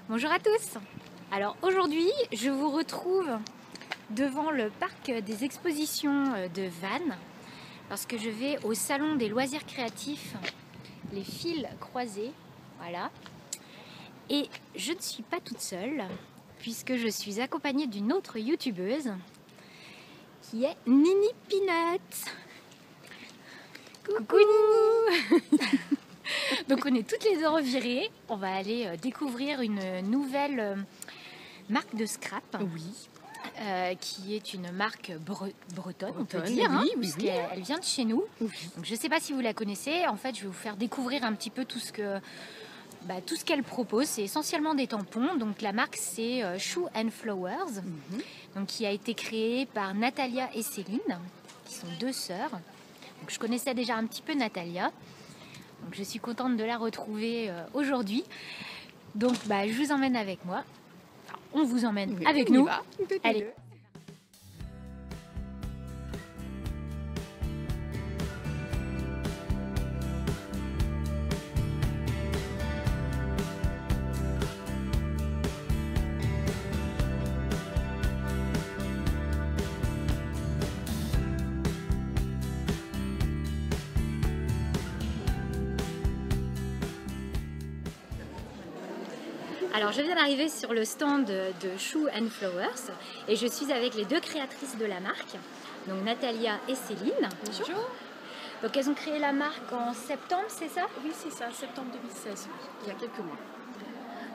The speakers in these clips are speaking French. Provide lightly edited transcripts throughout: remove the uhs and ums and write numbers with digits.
Bonjour à tous. Alors aujourd'hui, je vous retrouve devant le parc des expositions de Vannes parce que je vais au salon des loisirs créatifs, les fils croisés, voilà. Et je ne suis pas toute seule puisque je suis accompagnée d'une autre youtubeuse qui est Nini Peanut. Coucou Nini. Donc on est toutes les deux revirées, on va aller découvrir une nouvelle marque de scrap. Oui. Qui est une marque bretonne, on peut Oui, dire, hein, oui, puisqu'elle vient de chez nous. Oui. Donc, je ne sais pas si vous la connaissez, en fait je vais vous faire découvrir un petit peu tout ce qu'elle propose. C'est essentiellement des tampons, donc la marque c'est Shoe and Flowers, donc, qui a été créée par Natalia et Céline, qui sont deux sœurs. Donc, je connaissais déjà un petit peu Natalia, donc je suis contente de la retrouver aujourd'hui. Donc je vous emmène avec moi. Enfin, on vous emmène avec nous. Allez. Alors je viens d'arriver sur le stand de Shoe and Flowers et je suis avec les deux créatrices de la marque, donc Natalia et Céline. Bonjour. Donc elles ont créé la marque en septembre, c'est ça? Oui, c'est ça, septembre 2016, il y a quelques mois.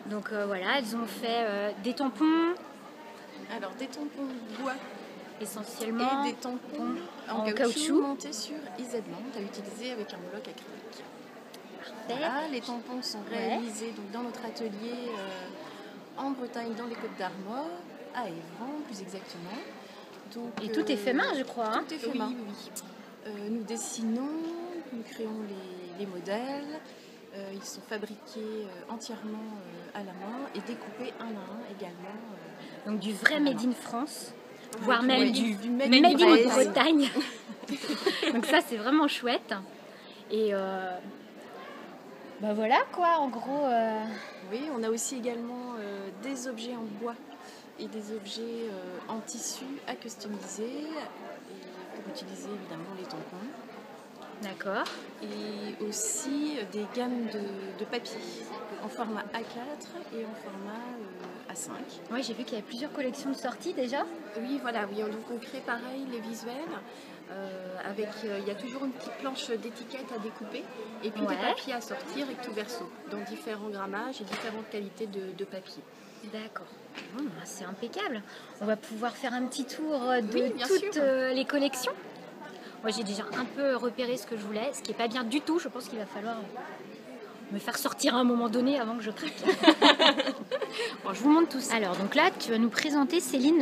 Donc voilà, elles ont fait des tampons. Alors des tampons bois essentiellement et des tampons en caoutchouc montés sur isolement à utiliser avec un bloc acrylique. Voilà, les tampons sont réalisés donc, dans notre atelier en Bretagne, dans les Côtes d'Armor, à Évran plus exactement. Donc, et tout est fait main, je crois. Tout est fait main, oui. Nous dessinons, nous créons les modèles. Ils sont fabriqués entièrement à la main et découpés un à un également. Donc du vrai made in France, voire même du made in Bretagne. Donc ça c'est vraiment chouette. Et voilà quoi, en gros. Oui, on a aussi également des objets en bois et des objets en tissu à customiser et pour utiliser évidemment les tampons. D'accord. Et aussi des gammes de papier en format A4 et en format A5. Oui, j'ai vu qu'il y avait plusieurs collections de sorties déjà. Oui, voilà, oui. Donc on crée pareil les visuels. Il y a toujours une petite planche d'étiquette à découper et puis des papiers à sortir recto verso dans différents grammages et différentes qualités de papier. D'accord, c'est impeccable. On va pouvoir faire un petit tour de toutes les collections. Moi j'ai déjà un peu repéré ce que je voulais, ce qui n'est pas bien du tout. Je pense qu'il va falloir me faire sortir à un moment donné avant que je craque. Bon, je vous montre tout ça. Alors donc là tu vas nous présenter, Céline,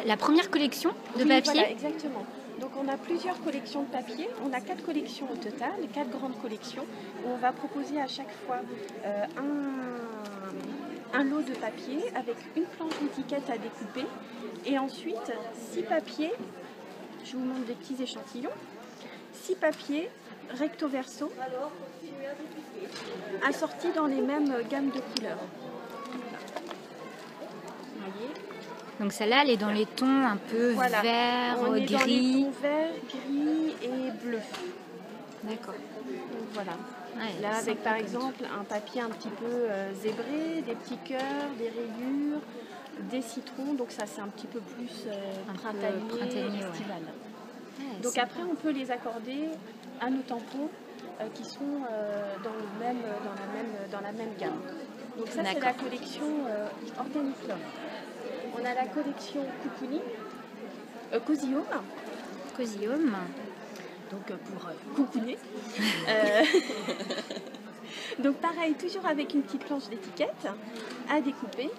la première collection de papier. Voilà, exactement. Donc on a plusieurs collections de papier, on a 4 collections au total, 4 grandes collections, où on va proposer à chaque fois un lot de papier avec une planche d'étiquette à découper et ensuite 6 papiers, je vous montre des petits échantillons, 6 papiers recto verso assortis dans les mêmes gammes de couleurs. Donc celle-là, elle est dans les tons un peu vert, on est gris. Dans les tons vert, gris et bleu. D'accord. Donc voilà. Ouais, là, avec par exemple un papier un petit peu zébré, des petits cœurs, des rayures, des citrons. Donc ça, c'est un petit peu plus printanier, estival. Ouais, donc après, on peut les accorder à nos tampons qui sont dans la même gamme. Donc ça, c'est la collection Organiflore. On a la collection Cozy Home. Donc pour coucouner. Donc pareil, toujours avec une petite planche d'étiquette à découper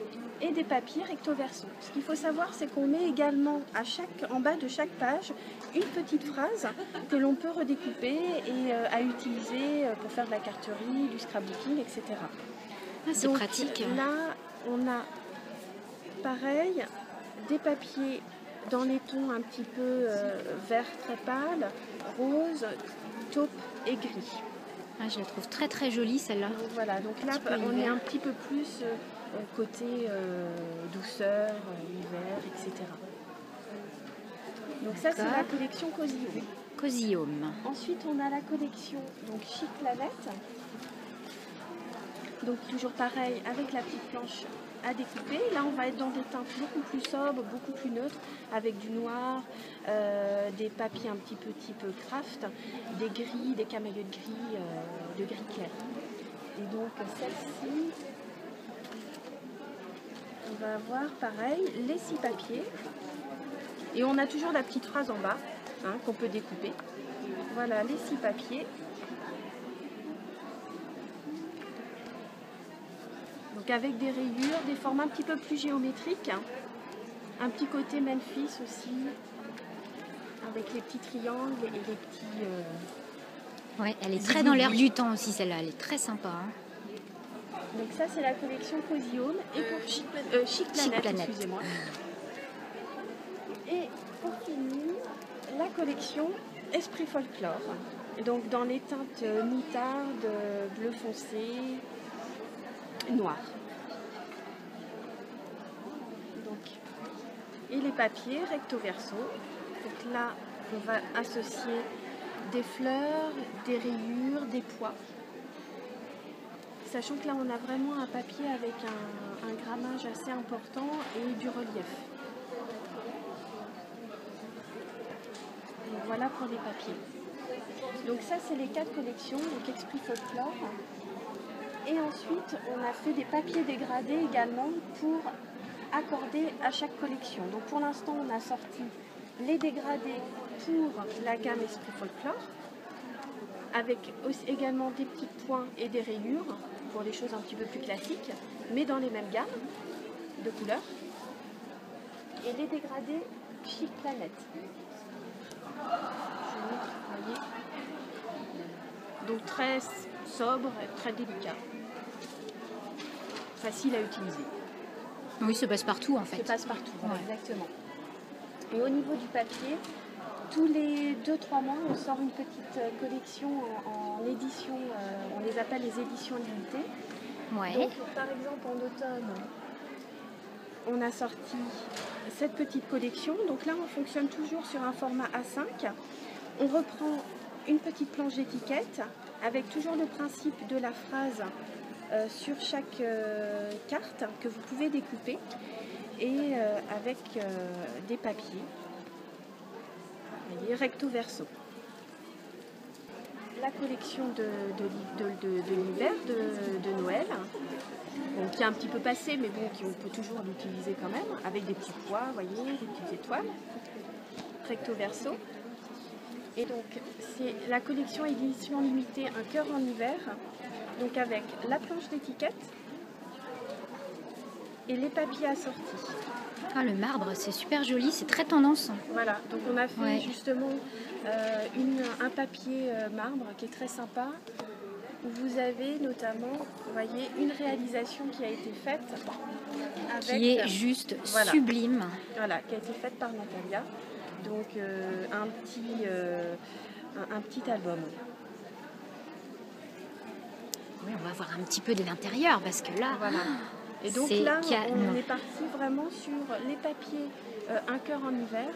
et des papiers recto verso. Ce qu'il faut savoir, c'est qu'on met également en bas de chaque page une petite phrase que l'on peut redécouper et à utiliser pour faire de la carterie, du scrapbooking, etc. C'est pratique. Là, on a pareil, des papiers dans les tons un petit peu vert très pâle, rose, taupe et gris. Ah, je la trouve très très jolie celle-là. Donc voilà, donc là on est un petit peu plus côté douceur, hiver, etc. Donc ça c'est la collection Cozy Home. Cozy Home. Ensuite on a la collection donc Chic Planète. Donc toujours pareil avec la petite planche à découper. Là on va être dans des teintes beaucoup plus sobres, beaucoup plus neutres, avec du noir, des papiers un petit peu type craft, des gris, des camaïeux de gris clair. Et donc celle-ci, on va avoir pareil les 6 papiers. Et on a toujours la petite phrase en bas qu'on peut découper. Voilà les 6 papiers. Donc avec des rayures, des formats un petit peu plus géométriques. Un petit côté Memphis aussi, avec les petits triangles et les petits... Ouais, elle est très dans l'air du temps aussi celle-là, elle est très sympa. Donc ça c'est la collection Cozy Home et pour Chic Planète. Excusez-moi. Et pour finir, la collection Esprit Folklore. Donc dans les teintes moutarde, bleu foncé, noir. Donc, et les papiers recto verso. Donc là, on va associer des fleurs, des rayures, des pois. Sachant que là, on a vraiment un papier avec un grammage assez important et du relief. Donc voilà pour les papiers. Donc ça, c'est les 4 collections, donc Esprit Folklore. Et ensuite, on a fait des papiers dégradés également pour accorder à chaque collection. Donc pour l'instant, on a sorti les dégradés pour la gamme Esprit Folklore, avec aussi également des petits points et des rayures pour les choses un petit peu plus classiques, mais dans les mêmes gammes de couleurs. Et les dégradés Chic Planète. Vous voyez. Donc très sobre, très délicat. Facile à utiliser. Oui, ça passe partout en fait. Ça passe partout, ouais. Exactement. Et au niveau du papier, tous les 2-3 mois, on sort une petite collection en édition, on les appelle les éditions limitées. Ouais. Donc par exemple en automne, on a sorti cette petite collection. Donc là, on fonctionne toujours sur un format A5. On reprend une petite planche d'étiquette avec toujours le principe de la phrase sur chaque carte que vous pouvez découper et avec des papiers, voyez, recto verso. La collection de l'hiver de Noël, bon, qui est un petit peu passé, mais bon, on peut toujours l'utiliser quand même, avec des petits pois, voyez, des petites étoiles, recto verso. Et donc, c'est la collection édition limitée Un cœur en hiver, donc avec la planche d'étiquette et les papiers assortis. Ah, le marbre, c'est super joli, c'est très tendance. Voilà, donc on a fait justement un papier marbre qui est très sympa, où vous avez notamment, vous voyez, une réalisation qui a été faite avec, qui est juste sublime. Voilà, qui a été faite par Natalia. Donc un petit album. Oui, on va voir un petit peu de l'intérieur parce que là, voilà. Et donc là, on est parti vraiment sur les papiers Un cœur en hiver,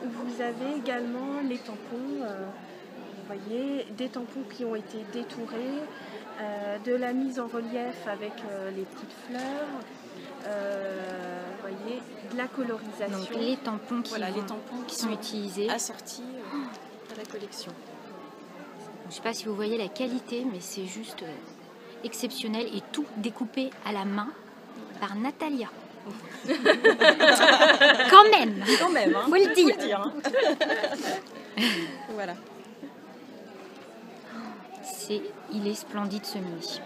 où vous avez également les tampons, vous voyez, des tampons qui ont été détourés, de la mise en relief avec les petites fleurs, vous voyez, de la colorisation. Donc les tampons qui sont utilisés, assortis à la collection. Je ne sais pas si vous voyez la qualité, mais c'est juste exceptionnel et tout découpé à la main par Natalia. Quand même, hein. Faut le dire. Hein. Voilà. Il est splendide ce mini.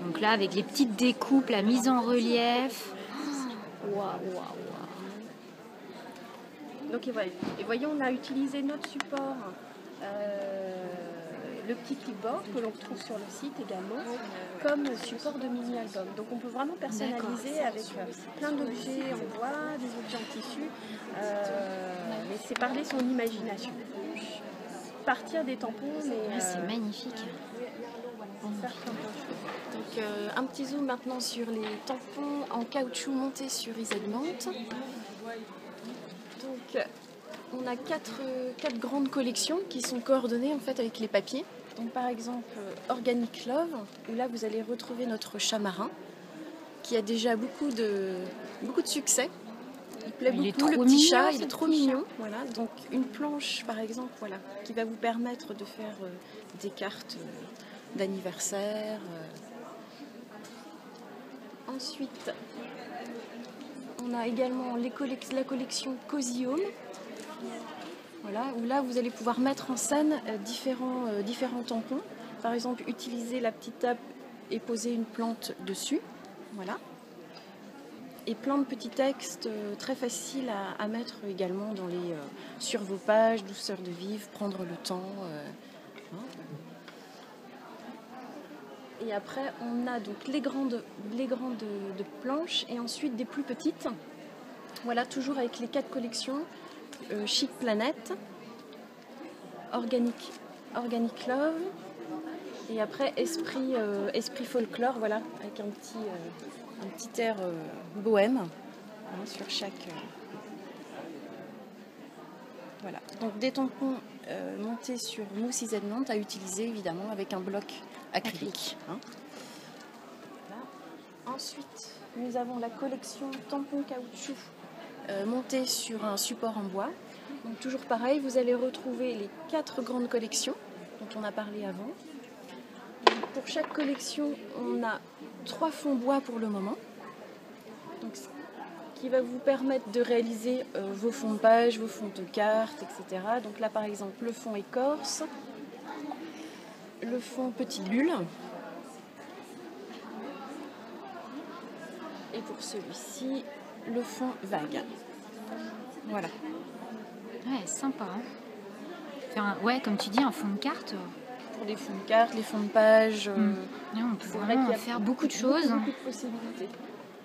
Donc là, avec les petites découpes, la mise en relief. Waouh. Donc et voyez, on a utilisé notre support, le petit clipboard que l'on retrouve sur le site également comme support de mini-album. Donc on peut vraiment personnaliser avec plein d'objets en bois, des objets en tissu, laisser parler son imagination. Partir des tampons, mais c'est magnifique. faire plein de choses. Donc un petit zoom maintenant sur les tampons en caoutchouc montés sur Isadmont. Donc on a quatre grandes collections qui sont coordonnées en fait avec les papiers. Donc par exemple Organic Love, où là vous allez retrouver notre chat marin qui a déjà beaucoup de succès. Il plaît beaucoup, le petit chat, il est trop mignon. Voilà, donc une planche par exemple, voilà, qui va vous permettre de faire des cartes d'anniversaire. Ensuite, on a également la collection Cozy Home. Voilà, où là vous allez pouvoir mettre en scène différents tampons. Par exemple, utiliser la petite table et poser une plante dessus. Voilà. Et plein de petits textes très faciles à mettre également sur vos pages, douceur de vivre, prendre le temps. Et après, on a donc les grandes de planches et ensuite des plus petites. Voilà, toujours avec les 4 collections. Chic Planète, Organic Love, et après Esprit Folklore, voilà, avec un petit air bohème sur chaque. Voilà, donc des tampons montés sur mousse Isadmont à utiliser évidemment avec un bloc acrylique. Voilà. Ensuite, nous avons la collection tampons caoutchouc montée sur un support en bois. Donc toujours pareil, vous allez retrouver les 4 grandes collections dont on a parlé avant. Donc, pour chaque collection, on a 3 fonds bois pour le moment. Donc, qui va vous permettre de réaliser vos fonds de page, vos fonds de cartes, etc. Donc là par exemple le fond écorce, le fond petite bulle. Et pour celui-ci, le fond vague. Voilà. Ouais, sympa. Hein. Enfin, ouais, comme tu dis, un fond de carte. Pour les fonds de cartes, les fonds de page. Ouais, on peut vraiment faire beaucoup de choses. Beaucoup de possibilités.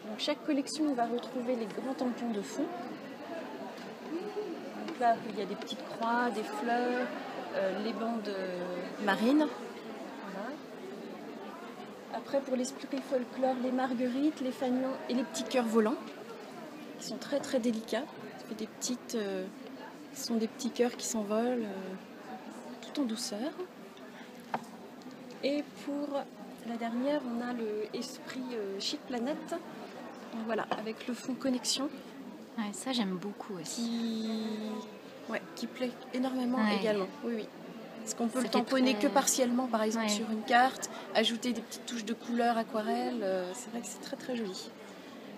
Donc chaque collection, on va retrouver les grands tampons de fond. Donc là, il y a des petites croix, des fleurs, les bandes marines. Voilà. Après, pour l'esprit folklore, les marguerites, les fanions et les petits cœurs volants. Ils sont très très délicats. Ça fait ce sont des petits cœurs qui s'envolent tout en douceur. Et pour la dernière, on a le esprit Chic Planète. Donc voilà, avec le fond connexion. Ouais, ça j'aime beaucoup aussi. Qui plaît énormément également. Oui, oui. Parce qu'on peut le tamponner que partiellement, par exemple sur une carte, ajouter des petites touches de couleur aquarelle. C'est vrai que c'est très très joli.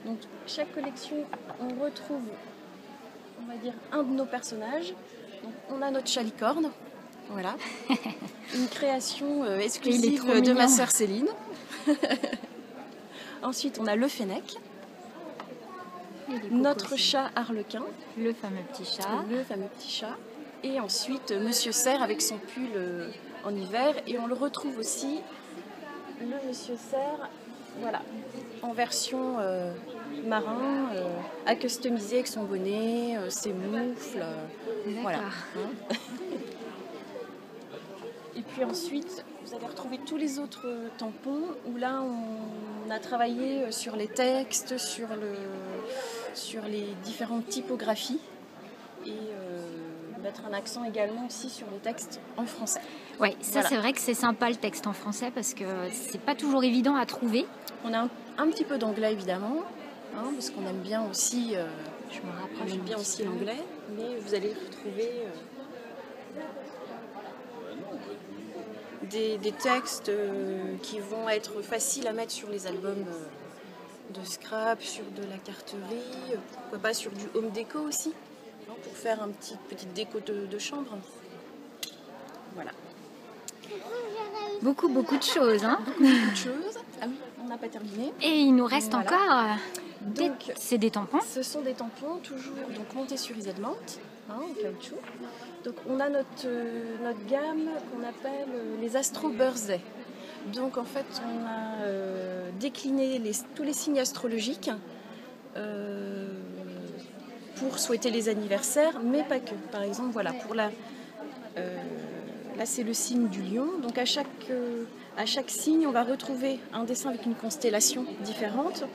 Donc chaque collection, on retrouve, on va dire, un de nos personnages. Donc, on a notre chat licorne, voilà, une création exclusive de ma sœur Céline. Ensuite, on a le fennec, notre chat arlequin, le fameux petit chat, et ensuite Monsieur Cerf avec son pull en hiver. Et on le retrouve aussi, le Monsieur Cerf, voilà, en version marin, à customiser avec son bonnet, ses moufles, voilà. Et puis ensuite, vous allez retrouver tous les autres tampons où là on a travaillé sur les textes, sur les différentes typographies et mettre un accent également aussi sur les textes en français. Oui, ça c'est vrai que c'est sympa le texte en français parce que c'est pas toujours évident à trouver. On a un petit peu d'anglais évidemment, parce qu'on aime bien aussi, je me rapproche bien aussi l'anglais, mais vous allez retrouver des textes qui vont être faciles à mettre sur les albums de scrap, sur de la carterie, pourquoi pas sur du home déco aussi, pour faire une petite déco de chambre. Voilà. Beaucoup de choses. Beaucoup de choses. Ah oui, on n'a pas terminé. Et il nous reste encore donc, c'est des tampons. Ce sont des tampons toujours donc montés sur Isadmont, en caoutchouc. Donc on a notre gamme qu'on appelle les Astro Birthday. Donc en fait on a décliné tous les signes astrologiques pour souhaiter les anniversaires, mais pas que. Par exemple, voilà, pour là c'est le signe du lion. Donc à chaque signe, on va retrouver un dessin avec une constellation différente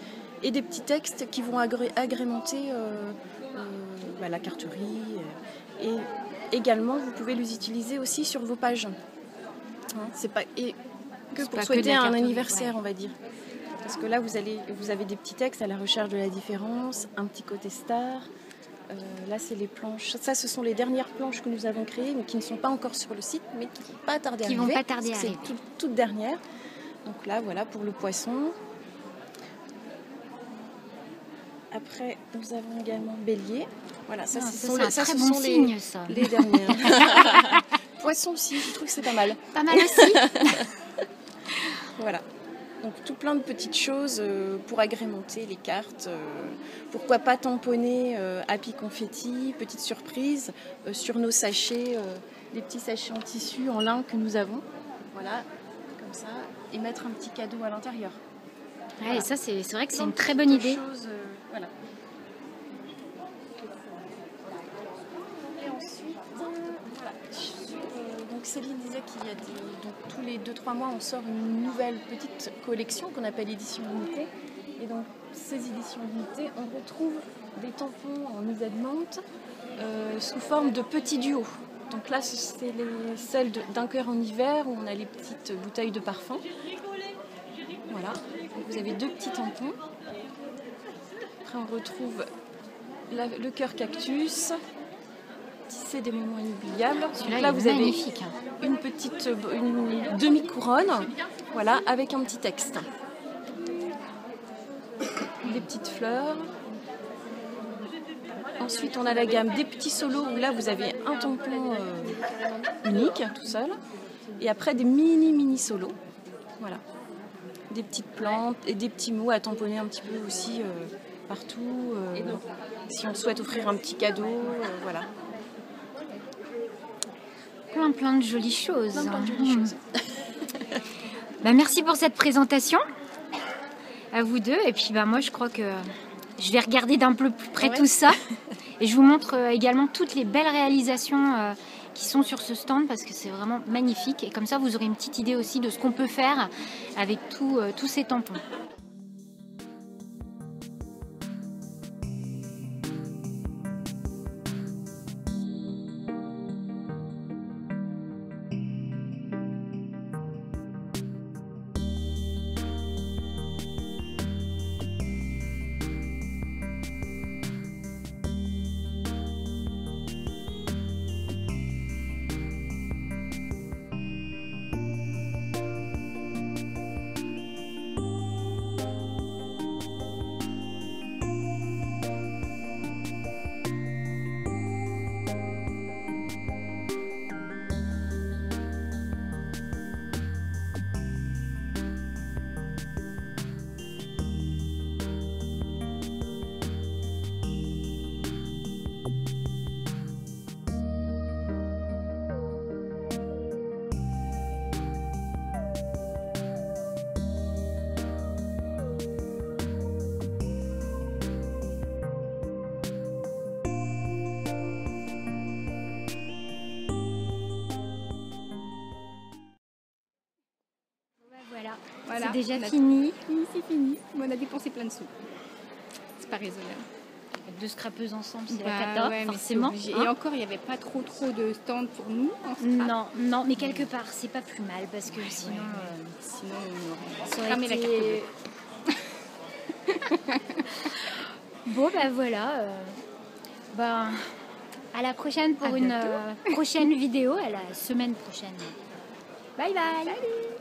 et des petits textes qui vont agrémenter la carterie. Et également, vous pouvez les utiliser aussi sur vos pages. C'est pas que pour souhaiter un anniversaire, on va dire. Parce que là, vous avez des petits textes à la recherche de la différence, un petit côté star. Là, c'est les planches. Ça, ce sont les dernières planches que nous avons créées, mais qui ne sont pas encore sur le site, mais qui ne vont pas tarder à arriver. Qui vont pas tarder à arriver. C'est toute dernière. Donc là, voilà pour le poisson. Après, nous avons également bélier. Voilà, ça, ce sont les dernières. Poisson aussi, je trouve que c'est pas mal. Pas mal aussi. Voilà. Donc tout plein de petites choses pour agrémenter les cartes. Pourquoi pas tamponner Happy Confetti, petite surprise, sur nos sachets, les petits sachets en tissu, en lin que nous avons. Voilà, comme ça, et mettre un petit cadeau à l'intérieur. Ouais, voilà. Et ça, c'est vrai que c'est une très bonne idée. Voilà. Et ensuite, voilà. Donc Céline disait qu'il y a donc tous les 2-3 mois, on sort une nouvelle petite collection qu'on appelle édition limitée. Et donc ces éditions limitées, on retrouve des tampons en mise-à-demande sous forme de petits duos. Donc là, c'est celles d'un cœur en hiver où on a les petites bouteilles de parfum. Voilà. Donc vous avez 2 petits tampons. Après, on retrouve le cœur cactus. Tisser des moments inoubliables. Donc là, vous avez une demi-couronne, voilà, avec un petit texte. Des petites fleurs. Ensuite, on a la gamme des petits solos où là, vous avez un tampon unique, tout seul. Et après, des mini solos. Voilà. Des petites plantes et des petits mots à tamponner un petit peu aussi partout. Si on souhaite offrir un petit cadeau, voilà. Plein de jolies choses. Plein de jolies choses. Merci pour cette présentation. À vous deux. Et puis moi, je crois que je vais regarder d'un peu plus près tout ça. Et je vous montre également toutes les belles réalisations qui sont sur ce stand parce que c'est vraiment magnifique. Et comme ça, vous aurez une petite idée aussi de ce qu'on peut faire avec tous ces tampons. Voilà, c'est déjà fini. C'est fini. On a dépensé plein de sous. C'est pas raisonnable. Deux scrapeuses ensemble, c'est la cata, forcément. Et encore, il n'y avait pas trop de stands pour nous. Non, mais quelque part, c'est pas plus mal parce que sinon on aurait cramé la carte. Bon, voilà. À la prochaine pour une prochaine vidéo, à la semaine prochaine. Bye bye. Salut.